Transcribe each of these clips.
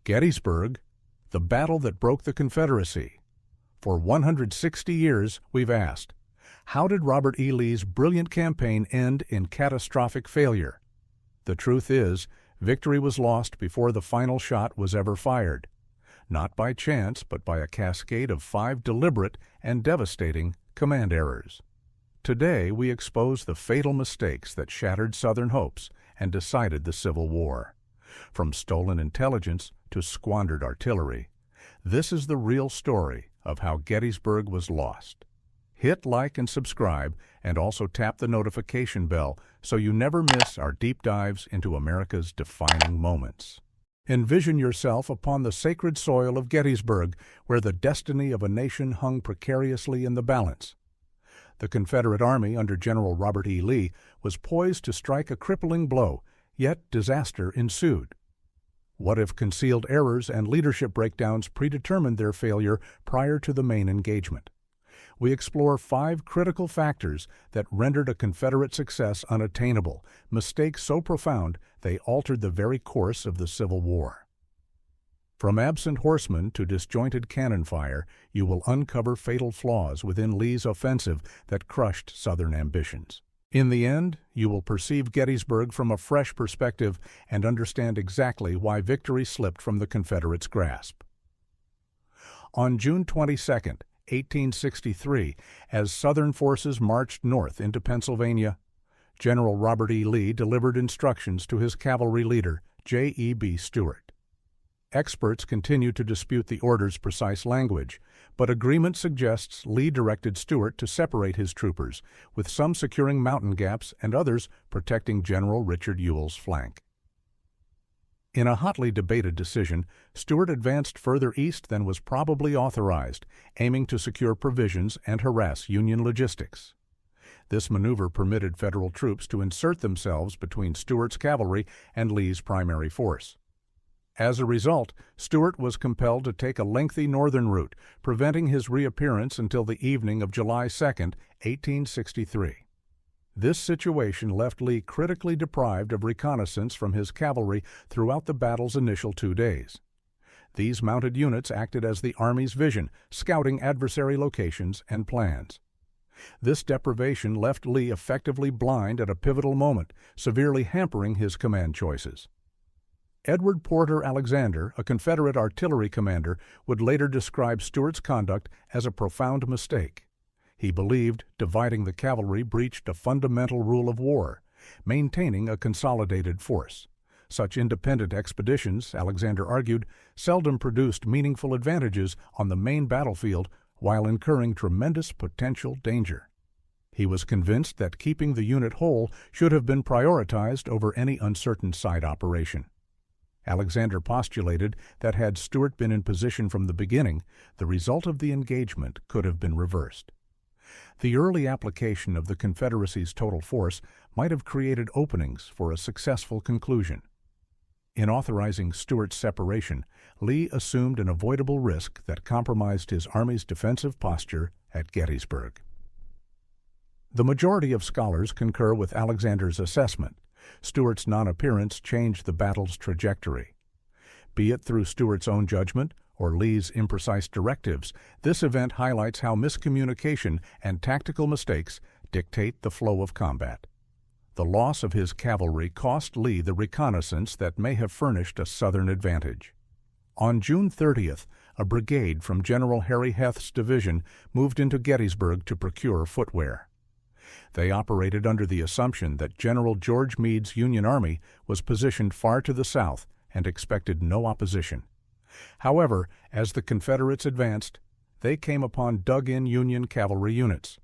Gettysburg, the battle that broke the Confederacy. For 160 years, we've asked, how did Robert E. Lee's brilliant campaign end in catastrophic failure? The truth is, victory was lost before the final shot was ever fired. Not by chance, but by a cascade of 5 deliberate and devastating command errors. Today, we expose the fatal mistakes that shattered Southern hopes and decided the Civil War. From stolen intelligence to squandered artillery, this is the real story of how Gettysburg was lost. Hit like and subscribe, and also tap the notification bell so you never miss our deep dives into America's defining moments. Envision yourself upon the sacred soil of Gettysburg, where the destiny of a nation hung precariously in the balance. The Confederate Army under General Robert E. Lee was poised to strike a crippling blow, yet disaster ensued. What if concealed errors and leadership breakdowns predetermined their failure prior to the main engagement? We explore 5 critical factors that rendered a Confederate success unattainable, mistakes so profound they altered the very course of the Civil War. From absent horsemen to disjointed cannon fire, you will uncover fatal flaws within Lee's offensive that crushed Southern ambitions. In the end, you will perceive Gettysburg from a fresh perspective and understand exactly why victory slipped from the Confederates' grasp. On June 22, 1863, as Southern forces marched north into Pennsylvania, General Robert E. Lee delivered instructions to his cavalry leader, J.E.B. Stuart. Experts continue to dispute the order's precise language, but agreement suggests Lee directed Stuart to separate his troopers, with some securing mountain gaps and others protecting General Richard Ewell's flank. In a hotly debated decision, Stuart advanced further east than was probably authorized, aiming to secure provisions and harass Union logistics. This maneuver permitted Federal troops to insert themselves between Stuart's cavalry and Lee's primary force. As a result, Stuart was compelled to take a lengthy northern route, preventing his reappearance until the evening of July 2, 1863. This situation left Lee critically deprived of reconnaissance from his cavalry throughout the battle's initial 2 days. These mounted units acted as the Army's vision, scouting adversary locations and plans. This deprivation left Lee effectively blind at a pivotal moment, severely hampering his command choices. Edward Porter Alexander, a Confederate artillery commander, would later describe Stuart's conduct as a profound mistake. He believed dividing the cavalry breached a fundamental rule of war, maintaining a consolidated force. Such independent expeditions, Alexander argued, seldom produced meaningful advantages on the main battlefield while incurring tremendous potential danger. He was convinced that keeping the unit whole should have been prioritized over any uncertain side operation. Alexander postulated that had Stuart been in position from the beginning, the result of the engagement could have been reversed. The early application of the Confederacy's total force might have created openings for a successful conclusion. In authorizing Stuart's separation, Lee assumed an avoidable risk that compromised his Army's defensive posture at Gettysburg. The majority of scholars concur with Alexander's assessment. Stuart's non-appearance changed the battle's trajectory. Be it through Stuart's own judgment or Lee's imprecise directives, this event highlights how miscommunication and tactical mistakes dictate the flow of combat. The loss of his cavalry cost Lee the reconnaissance that may have furnished a Southern advantage. On June 30th, a brigade from General Harry Heth's division moved into Gettysburg to procure footwear. They operated under the assumption that General George Meade's Union Army was positioned far to the south and expected no opposition. However, as the Confederates advanced, they came upon dug-in Union cavalry units.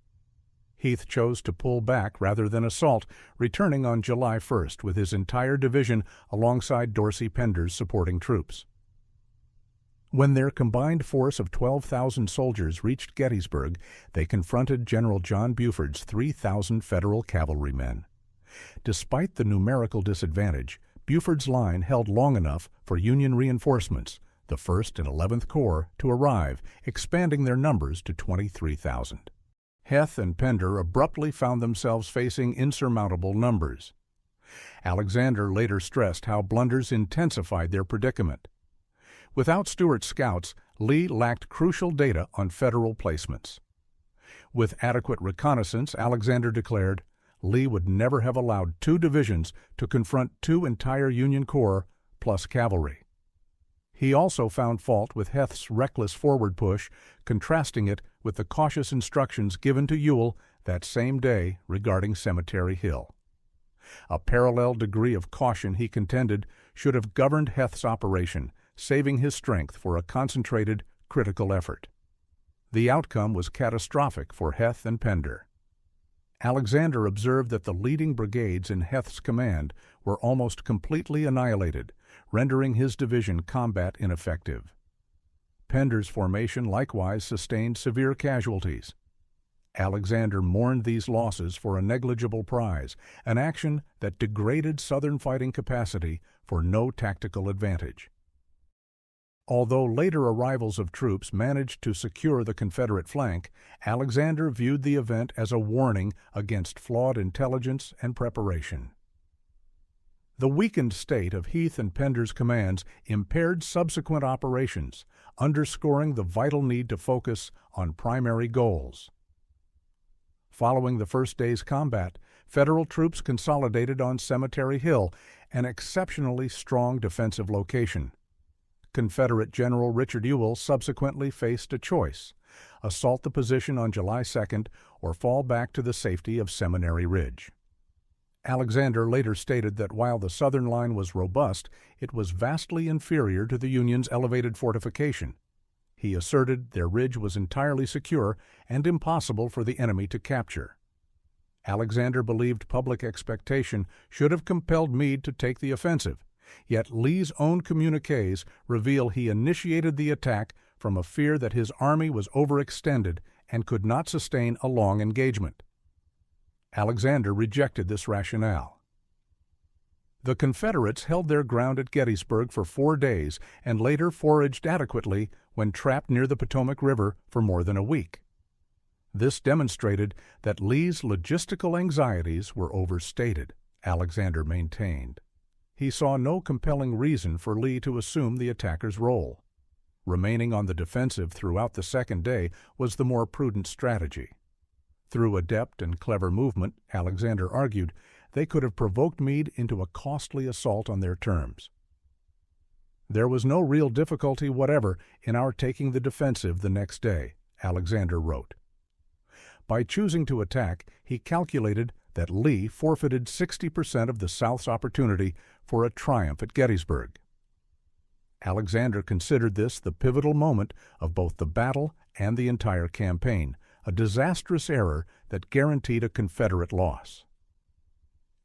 Heth chose to pull back rather than assault, returning on July 1st with his entire division alongside Dorsey Pender's supporting troops. When their combined force of 12,000 soldiers reached Gettysburg, they confronted General John Buford's 3,000 Federal cavalrymen. Despite the numerical disadvantage, Buford's line held long enough for Union reinforcements, the 1st and 11th Corps, to arrive, expanding their numbers to 23,000. Heth and Pender abruptly found themselves facing insurmountable numbers. Alexander later stressed how blunders intensified their predicament. Without Stuart's scouts, Lee lacked crucial data on Federal placements. With adequate reconnaissance, Alexander declared, Lee would never have allowed 2 divisions to confront 2 entire Union corps plus cavalry. He also found fault with Heth's reckless forward push, contrasting it with the cautious instructions given to Ewell that same day regarding Cemetery Hill. A parallel degree of caution, he contended, should have governed Heth's operation, saving his strength for a concentrated, critical effort. The outcome was catastrophic for Heth and Pender. Alexander observed that the leading brigades in Heth's command were almost completely annihilated, rendering his division combat ineffective. Pender's formation likewise sustained severe casualties. Alexander mourned these losses for a negligible prize, an action that degraded Southern fighting capacity for no tactical advantage. Although later arrivals of troops managed to secure the Confederate flank, Alexander viewed the event as a warning against flawed intelligence and preparation. The weakened state of Heath and Pender's commands impaired subsequent operations, underscoring the vital need to focus on primary goals. Following the first day's combat, Federal troops consolidated on Cemetery Hill, an exceptionally strong defensive location. Confederate General Richard Ewell subsequently faced a choice: assault the position on July 2nd or fall back to the safety of Seminary Ridge. Alexander later stated that while the Southern line was robust, it was vastly inferior to the Union's elevated fortification. He asserted their ridge was entirely secure and impossible for the enemy to capture. Alexander believed public expectation should have compelled Meade to take the offensive, yet Lee's own communiques reveal he initiated the attack from a fear that his army was overextended and could not sustain a long engagement. Alexander rejected this rationale. The Confederates held their ground at Gettysburg for 4 days and later foraged adequately when trapped near the Potomac River for more than a week. This demonstrated that Lee's logistical anxieties were overstated, Alexander maintained. He saw no compelling reason for Lee to assume the attacker's role. Remaining on the defensive throughout the second day was the more prudent strategy. Through adept and clever movement, Alexander argued, they could have provoked Meade into a costly assault on their terms. There was no real difficulty whatever in our taking the defensive the next day, Alexander wrote. By choosing to attack, he calculated that Lee forfeited 60% of the South's opportunity for a triumph at Gettysburg. Alexander considered this the pivotal moment of both the battle and the entire campaign, a disastrous error that guaranteed a Confederate loss.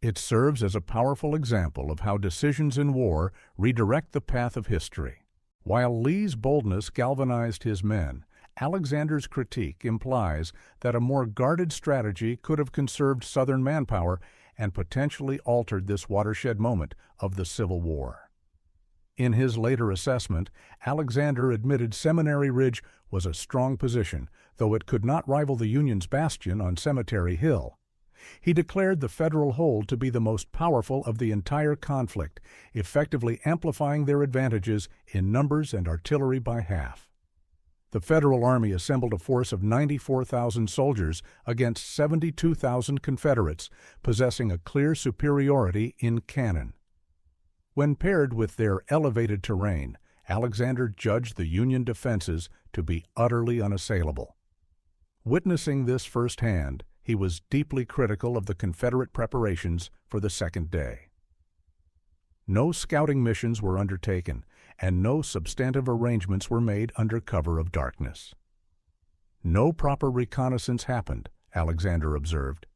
It serves as a powerful example of how decisions in war redirect the path of history. While Lee's boldness galvanized his men, Alexander's critique implies that a more guarded strategy could have conserved Southern manpower and potentially altered this watershed moment of the Civil War. In his later assessment, Alexander admitted Seminary Ridge was a strong position, though it could not rival the Union's bastion on Cemetery Hill. He declared the Federal hold to be the most powerful of the entire conflict, effectively amplifying their advantages in numbers and artillery by half. The Federal Army assembled a force of 94,000 soldiers against 72,000 Confederates, possessing a clear superiority in cannon. When paired with their elevated terrain, Alexander judged the Union defenses to be utterly unassailable. Witnessing this firsthand, he was deeply critical of the Confederate preparations for the second day. No scouting missions were undertaken, and no substantive arrangements were made under cover of darkness. No proper reconnaissance happened, Alexander observed.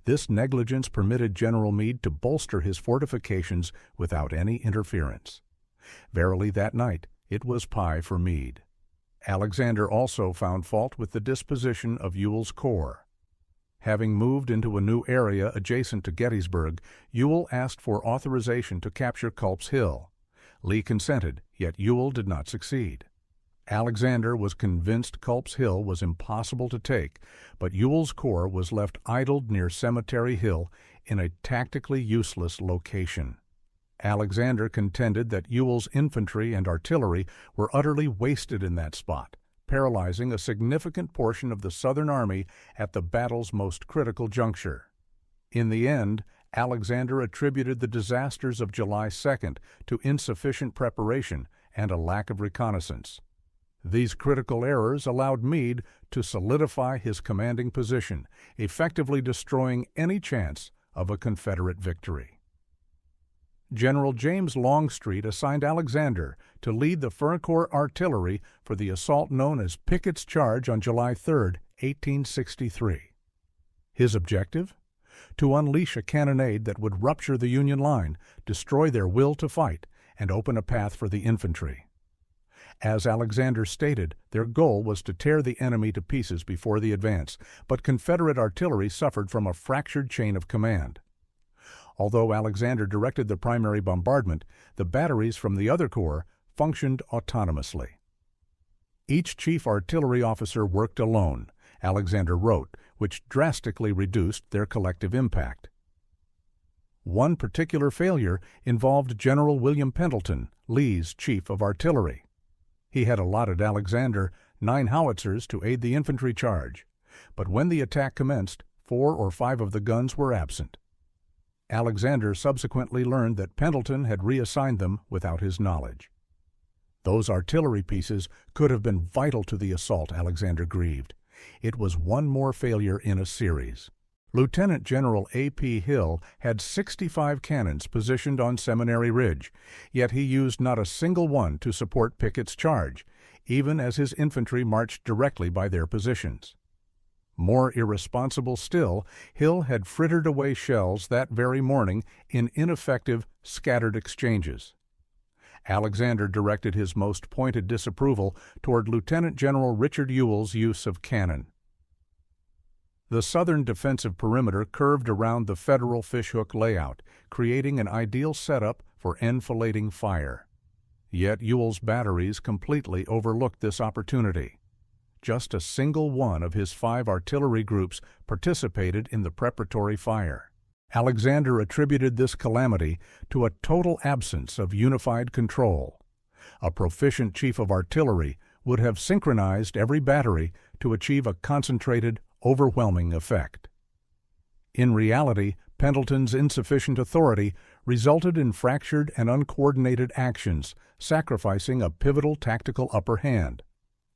This negligence permitted General Meade to bolster his fortifications without any interference. Verily, that night it was pie for Meade. Alexander also found fault with the disposition of Ewell's corps. Having moved into a new area adjacent to Gettysburg, Ewell asked for authorization to capture Culp's Hill. Lee consented, yet Ewell did not succeed. Alexander was convinced Culp's Hill was impossible to take, but Ewell's corps was left idled near Cemetery Hill in a tactically useless location. Alexander contended that Ewell's infantry and artillery were utterly wasted in that spot, paralyzing a significant portion of the Southern Army at the battle's most critical juncture. In the end, Alexander attributed the disasters of July 2nd to insufficient preparation and a lack of reconnaissance. These critical errors allowed Meade to solidify his commanding position, effectively destroying any chance of a Confederate victory. General James Longstreet assigned Alexander to lead the First Corps artillery for the assault known as Pickett's Charge on July 3, 1863. His objective? To unleash a cannonade that would rupture the Union line, destroy their will to fight, and open a path for the infantry. As Alexander stated, their goal was to tear the enemy to pieces before the advance, but Confederate artillery suffered from a fractured chain of command. Although Alexander directed the primary bombardment, the batteries from the other corps functioned autonomously. Each chief artillery officer worked alone, Alexander wrote, which drastically reduced their collective impact. One particular failure involved General William Pendleton, Lee's chief of artillery. He had allotted Alexander 9 howitzers to aid the infantry charge, but when the attack commenced, 4 or 5 of the guns were absent. Alexander subsequently learned that Pendleton had reassigned them without his knowledge. Those artillery pieces could have been vital to the assault, Alexander grieved. It was one more failure in a series. Lieutenant General A.P. Hill had 65 cannons positioned on Seminary Ridge, yet he used not a single one to support Pickett's charge, even as his infantry marched directly by their positions. More irresponsible still, Hill had frittered away shells that very morning in ineffective, scattered exchanges. Alexander directed his most pointed disapproval toward Lieutenant General Richard Ewell's use of cannon. The southern defensive perimeter curved around the Federal fishhook layout, creating an ideal setup for enfilading fire. Yet Ewell's batteries completely overlooked this opportunity. Just a single one of his 5 artillery groups participated in the preparatory fire. Alexander attributed this calamity to a total absence of unified control. A proficient chief of artillery would have synchronized every battery to achieve a concentrated, overwhelming effect. In reality, Pendleton's insufficient authority resulted in fractured and uncoordinated actions, sacrificing a pivotal tactical upper hand.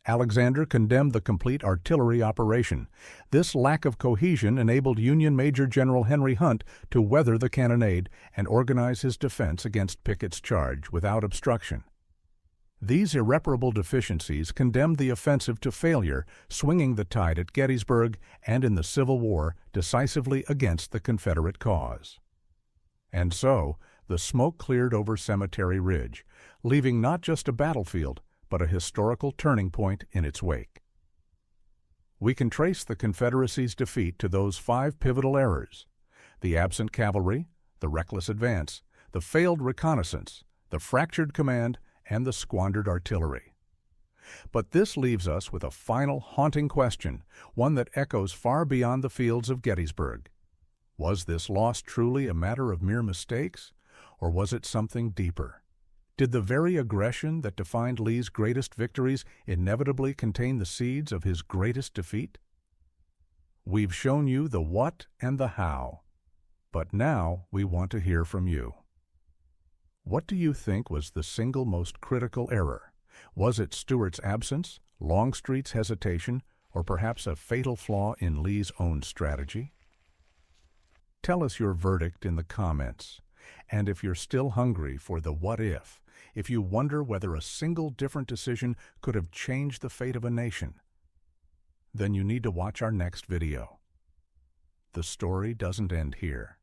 Alexander condemned the complete artillery operation. This lack of cohesion enabled Union Major General Henry Hunt to weather the cannonade and organize his defense against Pickett's charge without obstruction. These irreparable deficiencies condemned the offensive to failure, swinging the tide at Gettysburg and in the Civil War decisively against the Confederate cause. And so, the smoke cleared over Cemetery Ridge, leaving not just a battlefield, but a historical turning point in its wake. We can trace the Confederacy's defeat to those 5 pivotal errors: the absent cavalry, the reckless advance, the failed reconnaissance, the fractured command, and the squandered artillery. But this leaves us with a final haunting question, one that echoes far beyond the fields of Gettysburg. Was this loss truly a matter of mere mistakes, or was it something deeper? Did the very aggression that defined Lee's greatest victories inevitably contain the seeds of his greatest defeat? We've shown you the what and the how, but now we want to hear from you. What do you think was the single most critical error? Was it Stuart's absence, Longstreet's hesitation, or perhaps a fatal flaw in Lee's own strategy? Tell us your verdict in the comments. And if you're still hungry for the what if you wonder whether a single different decision could have changed the fate of a nation, then you need to watch our next video. The story doesn't end here.